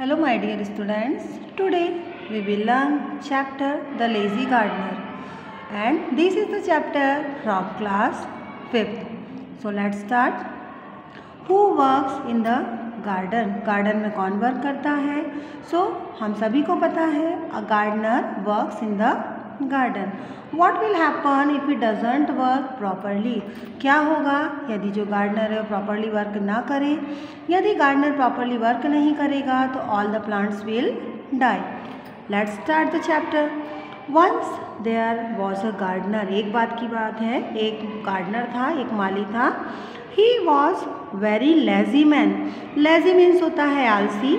Hello my dear students, today we will learn chapter The Lazy Gardener and this is the chapter from class 5th. So let's start. Who works in the garden? Garden में कौन work करता है? हम सभी को पता है a gardener works in the garden. What will happen if it doesn't work properly? क्या होगा यदि जो गार्डनर है प्रॉपरली वर्क ना करे? यदि गार्डनर प्रॉपरली वर्क नहीं करेगा तो all the plants will die. Let's start the chapter. Once there was a gardener. एक बात की बात है, एक गार्डनर था, एक माली था. He was very lazy man. Lazy means होता है आलसी.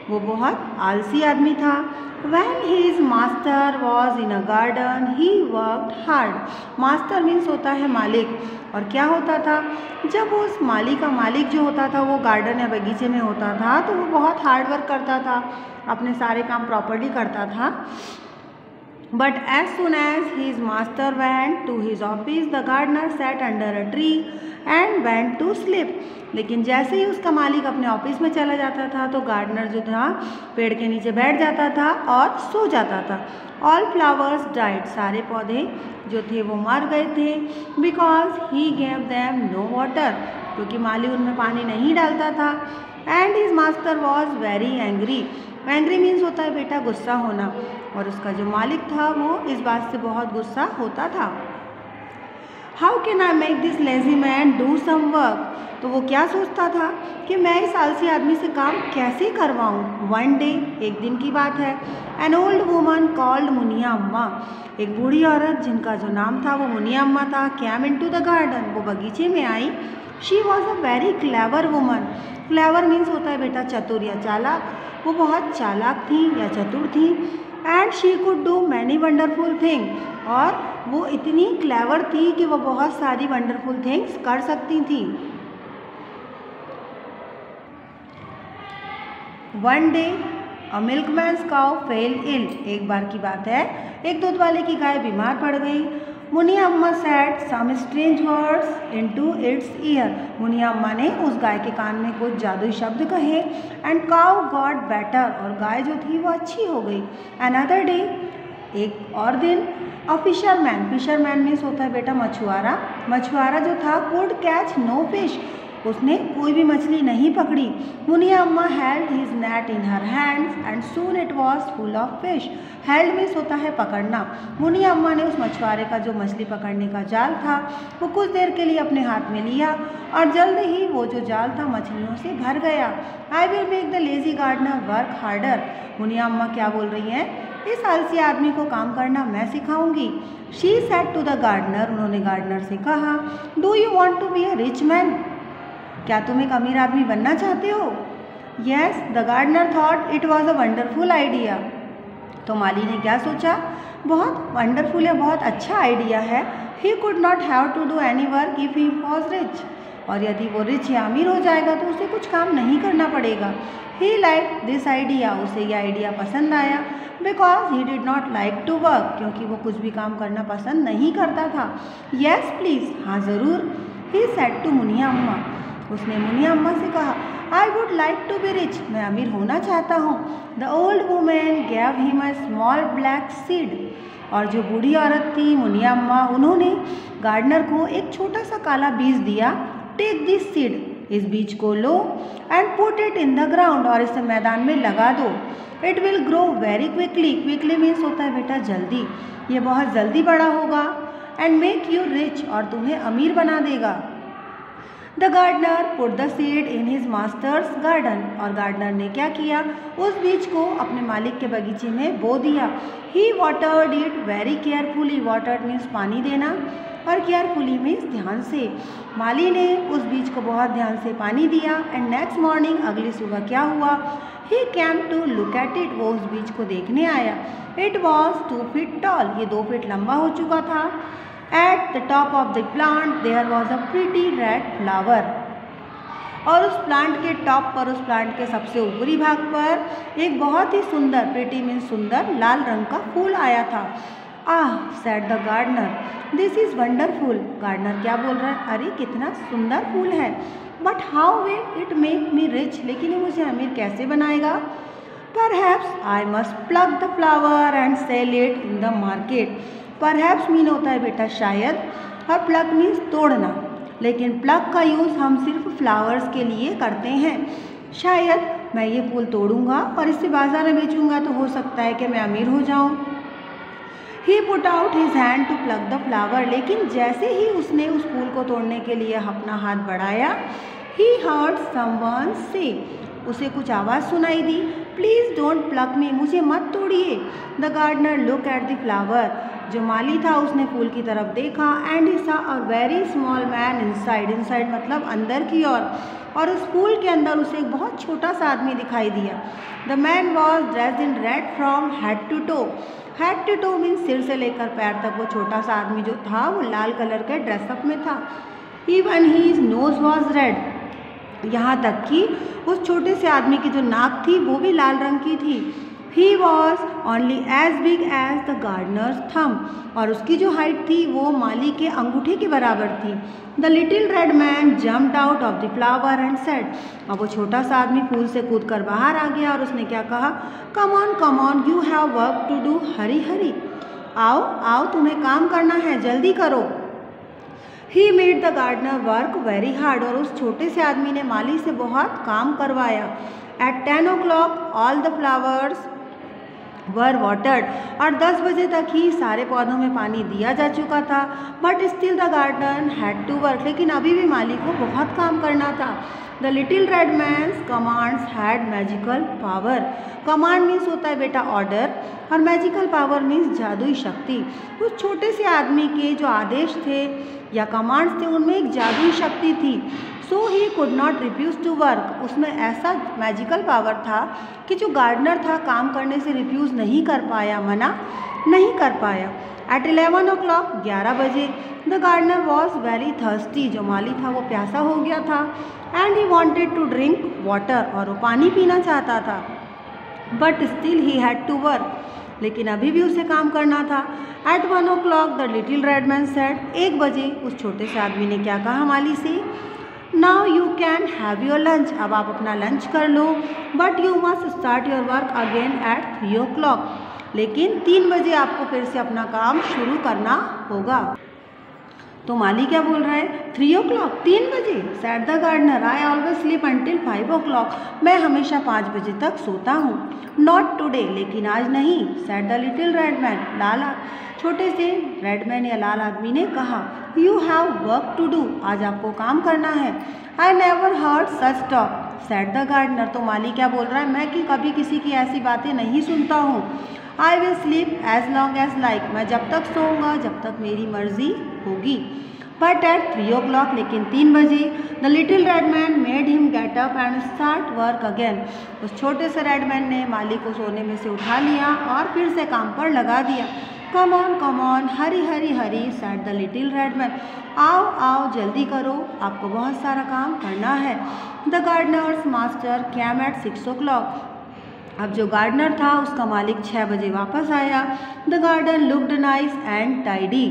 वो बहुत आलसी आदमी था. When his master was in a garden, he worked hard. Master means होता है मालिक. और क्या होता था जब उस माली का मालिक जो होता था वो गार्डन या बगीचे में होता था तो वो बहुत हार्ड वर्क करता था, अपने सारे काम प्रॉपरली करता था. But as soon as his master went to his office, the gardener sat under a tree and went to sleep. लेकिन जैसे ही उसका मालिक अपने ऑफिस में चला जाता था तो गार्डनर जो था पेड़ के नीचे बैठ जाता था और सो जाता था. All flowers died. सारे पौधे जो थे वो मर गए थे. Because he gave them no water. क्योंकि मालिक उनमें पानी नहीं डालता था. And his master was very angry. Angry means होता है बेटा गुस्सा होना. और उसका जो मालिक था वो इस बात से बहुत गुस्सा होता था. How can I make this lazy man do some work. तो वो क्या सोचता था कि मैं इस आलसी आदमी से काम कैसे करवाऊँ. वन डे, एक दिन की बात है. An old woman called Muniya अम्मा. एक बूढ़ी औरत जिनका जो नाम था वो मुनिया अम्मा था, came in to the garden. वो बगीचे में आई. She was a very clever woman. Clever means होता है बेटा चतुर या चालाक. वो बहुत चालाक थी या चतुर थी. And she could do many wonderful thing. और वो इतनी क्लेवर थी कि वो बहुत सारी वंडरफुल थिंग्स कर सकती थी. वन डे अ मिल्कमैन्स काउ फेल इल. एक बार की बात है, एक दूध वाले की गाय बीमार पड़ गई. Muniya Amma said some strange words into its ear. Muniya Amma ने उस गाय के कान में कुछ जादुई शब्द कहे. And cow got better. और गाय जो थी वो अच्छी हो गई. अनदर डे, एक और दिन, अ फिशरमैन. फिशरमैन मीन्स होता है बेटा मछुआरा. मछुआरा जो था कुड कैच नो फिश. उसने कोई भी मछली नहीं पकड़ी. मुनिया अम्मा held his net in her hands and soon it was full of fish. Held means होता है पकड़ना. मुनिया अम्मा ने उस मछुआरे का जो मछली पकड़ने का जाल था वो कुछ देर के लिए अपने हाथ में लिया और जल्द ही वो जो जाल था मछलियों से भर गया. I will make the lazy gardener work harder. Muniya Amma क्या बोल रही हैं, इस आलसी आदमी को काम करना मैं सिखाऊंगी. She said to the gardener. उन्होंने गार्डनर से कहा, do you want to be a rich man. क्या तुम एक अमीर आदमी बनना चाहते हो. Yes, the gardener thought it was a wonderful idea. तो माली ने क्या सोचा, बहुत वंडरफुल है, बहुत अच्छा आइडिया है. He could not have to do any work if he was rich. और यदि वो रिच या अमीर हो जाएगा तो उसे कुछ काम नहीं करना पड़ेगा. He like this idea. उसे यह आइडिया पसंद आया. Because he did not like to work. क्योंकि वो कुछ भी काम करना पसंद नहीं करता था. Yes please. हाँ ज़रूर. ही सेड टू मुनिया अम्मा. उसने मुनिया अम्मा से कहा, I would like to be rich. मैं अमीर होना चाहता हूँ. The old women gave him a small black seed. और जो बूढ़ी औरत थी मुनिया अम्मा, उन्होंने गार्डनर को एक छोटा सा काला बीज दिया. Take this seed. इस बीज को लो and put it in the ground. और इसे मैदान में लगा दो. It will grow very quickly. Quickly means होता है बेटा जल्दी. ये बहुत जल्दी बड़ा होगा. And make you rich. और तुम्हें अमीर बना देगा. The gardener put the seed in his master's garden. और गार्डनर ने क्या किया, उस बीज को अपने मालिक के बगीचे में बो दिया. He watered it very carefully. Watered means पानी देना और केयरफुली मीन्स ध्यान से. माली ने उस बीज को बहुत ध्यान से पानी दिया. एंड नेक्स्ट मॉर्निंग, अगली सुबह क्या हुआ, he came to look at it. वो उस बीज को देखने आया. It was 2 feet tall. ये 2 फीट लंबा हो चुका था. At the top of the plant there was a pretty red flower. और उस प्लांट के टॉप पर, उस प्लांट के सबसे ऊपरी भाग पर एक बहुत ही सुंदर, प्रीटी मीन्स सुंदर, लाल रंग का फूल आया था. Ah, said the gardener, this is wonderful. Gardener क्या बोल रहा है, अरे कितना सुंदर फूल है. But how will it make me rich. लेकिन ये मुझे अमीर कैसे बनाएगा. Perhaps I must plug the flower and sell it in the market. Perhaps mean होता है बेटा शायद, और प्लग मीन्स तोड़ना, लेकिन प्लग का यूज़ हम सिर्फ फ्लावर्स के लिए करते हैं। शायद मैं ये फूल तोड़ूंगा और इसे बाजार में बेचूंगा तो हो सकता है कि मैं अमीर हो जाऊं। He put out his hand to pluck the flower, लेकिन जैसे ही उसने उस फूल को तोड़ने के लिए अपना हाथ बढ़ाया, he heard someone say, उसे कुछ आवाज़ सुनाई दी, प्लीज़ डोंट प्लक मी, मुझे मत तोड़िए। The gardener look at the flower, जो माली था उसने फूल की तरफ देखा, एंड ही सा a very small man inside, inside मतलब अंदर की ओर, और उस फूल के अंदर उसे एक बहुत छोटा सा आदमी दिखाई दिया। The man was dressed in red from head to toe, head to toe means सिर से लेकर पैर तक वो छोटा सा आदमी जो था वो लाल कलर के ड्रेसअप में था। Even his nose was red, यहाँ तक कि उस छोटे से आदमी की जो नाक थी वो भी लाल रंग की थी। He was only as big as the gardener's thumb, और उसकी जो हाइट थी वो माली के अंगूठे के बराबर थी। The little red man jumped out of the flower and said, अब वो छोटा सा आदमी फूल से कूद कर बाहर आ गया और उसने क्या कहा, come on, you have work to do, hurry, आओ आओ तुम्हें काम करना है, जल्दी करो। He made the gardener work very hard, और उस छोटे से आदमी ने माली से बहुत काम करवाया। At 10 o'clock all the flowers were watered, और 10 बजे तक ही सारे पौधों में पानी दिया जा चुका था। But still the garden had to work, लेकिन अभी भी माली को बहुत काम करना था। The little red man's commands had magical power, command means होता है बेटा ऑर्डर, और मैजिकल पावर मीन्स जादुई शक्ति। उस छोटे से आदमी के जो आदेश थे या कमांड्स थे उनमें एक जादुई शक्ति थी। So he could not refuse to work, उसमें ऐसा मैजिकल पावर था कि जो गार्डनर था काम करने से रिफ्यूज़ नहीं कर पाया, मना नहीं कर पाया। एट 11 o'clock 11 बजे the gardener was very thirsty, जो माली था वो प्यासा हो गया था। And he wanted to drink water, और वो पानी पीना चाहता था। But still he had to work, लेकिन अभी भी उसे काम करना था। At 1 o'clock the little red man said, 1 बजे उस छोटे से आदमी ने क्या कहा माली से, now you can have your lunch, अब आप अपना लंच कर लो। But you must start your work again at 3 o'clock, लेकिन 3 बजे आपको फिर से अपना काम शुरू करना होगा। तो माली क्या बोल रहा है, 3 o'clock 3 बजे। Said the gardener, I always sleep until 5 o'clock, मैं हमेशा 5 बजे तक सोता हूँ। नॉट टुडे, लेकिन आज नहीं। Said the little red man, लाल छोटे से रेड मैन या लाल आदमी ने कहा, you have work to do, आज आपको काम करना है। I never heard such talk, said the gardener, तो माली क्या बोल रहा है, मैं कि कभी किसी की ऐसी बातें नहीं सुनता हूँ। I will sleep as long as like, मैं जब तक सोऊंगा जब तक मेरी मर्जी होगी। बट एट 3 o'clock, लेकिन 3 बजे the little red man made him get up and start work again, उस छोटे से रेड मैन ने माली को सोने में से उठा लिया और फिर से काम पर लगा दिया। Come on Hari, sad the little red man, आओ आओ जल्दी करो, आपको बहुत सारा काम करना है। The gardener's master came at 6 o'clock, अब जो गार्डनर था उसका मालिक 6 बजे वापस आया। The garden looked nice and tidy,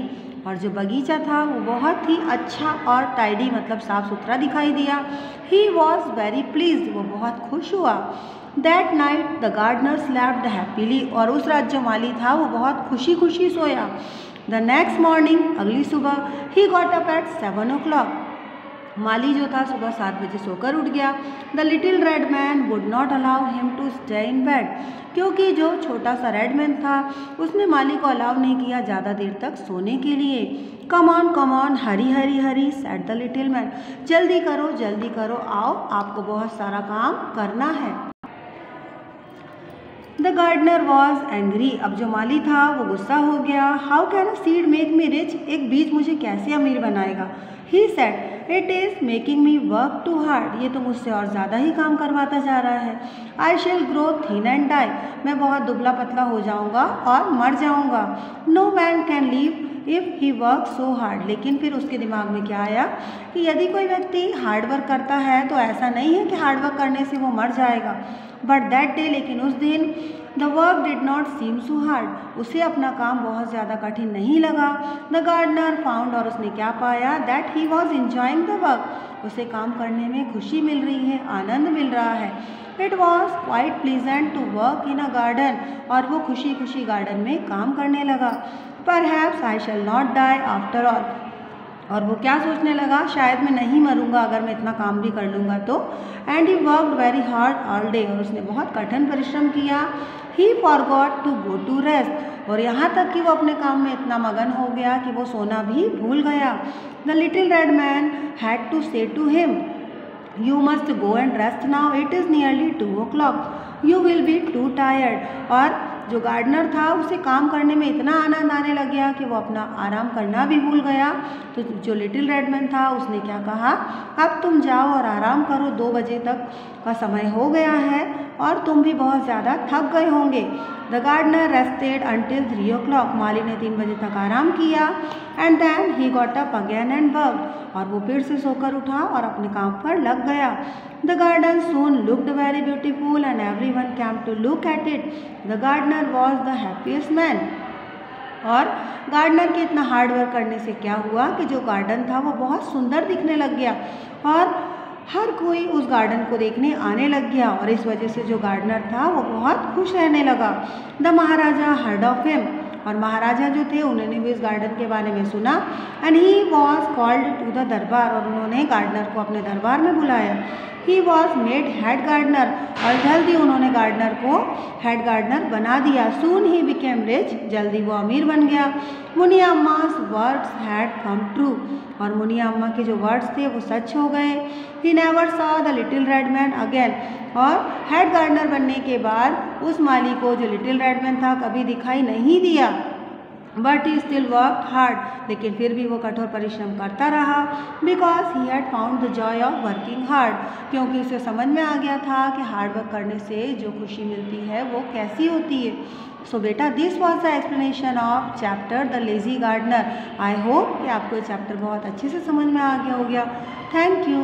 और जो बगीचा था वो बहुत ही अच्छा और टाइडी मतलब साफ़ सुथरा दिखाई दिया। ही वॉज वेरी प्लीज्ड, वो बहुत खुश हुआ। That night the gardener slept happily, और उस रात जो माली था वो बहुत खुशी सोया। द नेक्स्ट मॉर्निंग, अगली सुबह, he got up at 7 o'clock, माली जो था सुबह 7 बजे सोकर उठ गया। The little red man would not allow him to stay in bed, क्योंकि जो छोटा सा रेड मैन था उसने माली को अलाउ नहीं किया ज़्यादा देर तक सोने के लिए। Come on Hari, sad the little man, जल्दी करो, आओ आपको बहुत सारा काम करना है। द गार्डनर वॉज एंग्री, अब जो माली था वो गुस्सा हो गया। How can a seed make me rich, एक बीज मुझे कैसे अमीर बनाएगा। He said, it is making me work too hard, ये तो मुझसे और ज़्यादा ही काम करवाता जा रहा है। I shall grow thin and die, मैं बहुत दुबला पतला हो जाऊँगा और मर जाऊँगा। No man can live if he work so hard, लेकिन फिर उसके दिमाग में क्या आया कि यदि कोई व्यक्ति हार्ड वर्क करता है तो ऐसा नहीं है कि हार्ड वर्क करने से वो मर जाएगा। बट दैट डे, लेकिन उस दिन, the work did not seem so hard, उसे अपना काम बहुत ज़्यादा कठिन नहीं लगा। द गार्डनर फाउंड, और उसने क्या पाया, that he was enjoying the work, उसे काम करने में खुशी मिल रही है, आनंद मिल रहा है। It was quite pleasant to work in a garden, और वो खुशी खुशी गार्डन में काम करने लगा। Perhaps I shall not die after all, और वो क्या सोचने लगा, शायद मैं नहीं मरूंगा अगर मैं इतना काम भी कर लूँगा तो। And he worked very hard all day, और उसने बहुत कठिन परिश्रम किया। He forgot to go to rest, और यहाँ तक कि वो अपने काम में इतना मगन हो गया कि वो सोना भी भूल गया। The little red man had to say to him, you must go and rest now, it is nearly 2 o'clock, you will be too tired. और जो गार्डनर था उसे काम करने में इतना आनंद आने लग गया कि वो अपना आराम करना भी भूल गया। तो जो लिटिल रेडमैन था उसने क्या कहा, अब तुम जाओ और आराम करो, 2 बजे तक का समय हो गया है और तुम भी बहुत ज़्यादा थक गए होंगे। The gardener rested until 3 o'clock, माली ने 3 बजे तक आराम किया। And then he got up again and worked, और वो फिर से सोकर उठा और अपने काम पर लग गया। The garden soon looked very beautiful and everyone came to look at it. The gardener was the happiest man, और गार्डनर के इतना हार्ड वर्क करने से क्या हुआ कि जो गार्डन था वो बहुत सुंदर दिखने लग गया, और हर कोई उस गार्डन को देखने आने लग गया, और इस वजह से जो गार्डनर था वो बहुत खुश रहने लगा। The Maharaja heard of him, और महाराजा जो थे उन्होंने भी इस गार्डन के बारे में सुना। And he was called to the durbar, और उन्होंने गार्डनर को अपने दरबार में बुलाया। He was made head gardener, और जल्दी उन्होंने गार्डनर को हेड गार्डनर बना दिया। सून ही बिकेम रिच, जल्दी वो अमीर बन गया। Muniya Amma's words had come true, और मुनिया अम्मा के जो वर्ड्स थे वो सच हो गए। He never saw the little red man again, और हेड गार्डनर बनने के बाद उस माली को जो लिटिल रेड मैन था कभी दिखाई नहीं दिया। But he still work hard, लेकिन फिर भी वो कठोर परिश्रम करता रहा। Because he had found the Joy of working hard, क्योंकि उसे समझ में आ गया था कि हार्ड वर्क करने से जो खुशी मिलती है वो कैसी होती है। सो बेटा, this was the explanation of chapter the lazy gardener. I hope कि आपको ये चैप्टर बहुत अच्छे से समझ में आ गया हो गया। Thank you.